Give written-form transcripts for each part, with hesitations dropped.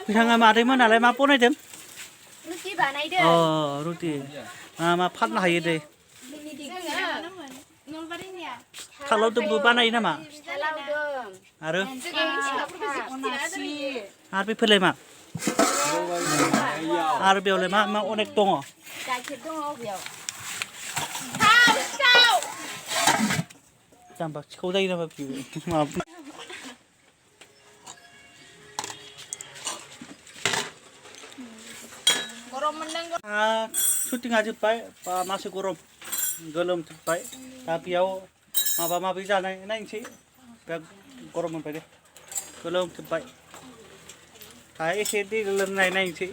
बिथाङा मादैमोन नालाय मा बनायदों? रुटि बानायदों। अ रुटि मा फाननो हायो दे? थालावदोंबो बानायो नामा? फिथा लावदुम। आरो आरो बेफोरलाय मा? आरो बेयावलाय मा अनेक दङ? गाइखेर दङ बेयाव। जाम्बा सिखाव जायो नामा बियो? शुटिंआ जोब्बाय बा मासे गरम गोलोमजोब्बाय दा बेयाव माबा माबि जानाय नायनोसै दा गरम मोनबाय दे गोलोमजोब्बाय दा एसे दै लोंनाय नायनोसै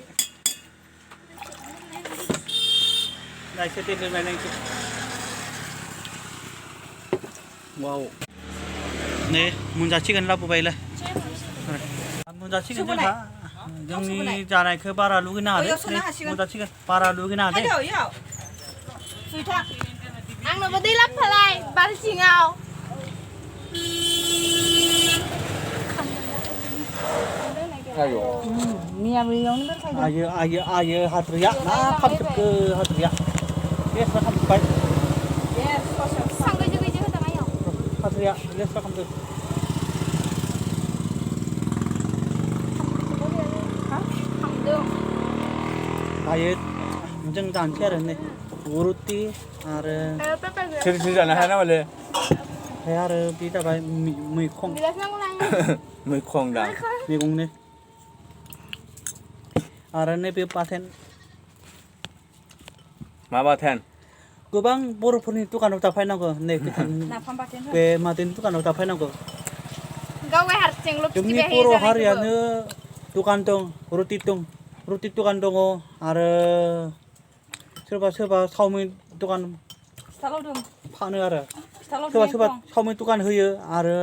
दा एसे दै लोंनाय नायनोसै वाव नै मोनजासिगोन लाबोबायलाय मोनजासिगोन जोंहा जोंनि जानायखौ बारा लुगैनो हादों मोनजासिगोन बारा लुगैनो हादों आंनोबो दै लाबोफालाय बाल्थिङाव आयो हाद्रिया मा खामजोबखो हाद्रिया लेस्रा खामजोब्बाय हाद्रिया लेस्रा खामदों दायो जों जानोसै आरो नै रुटि आरो सोर जानो हाया नामालै ओमफ्राय आरो बे जाबाय मैखं मैखं दा मैगंनि आरो नैबे बाथोन मा बाथोन गोबां बर'फोरनि दखानाव जाफैनांगौ नै बे मादैनि दखानाव जाफैनांगौ जोंनि बर' हारियानो दखान दं रुटि दखान दङ आरो सोरबा चावमिन दखान फानो आरो सोरबा चावमिन दखान होयो आरो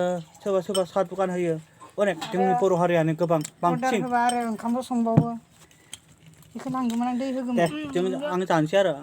सोरबा साहा दखान होयो अनेक जोंनि बर' हारियानो गोबां बांसिन आरो ओंखामबो संबावो बेखौ नांगौमोन आं दै होगौमोन दे आं जानोसै आरो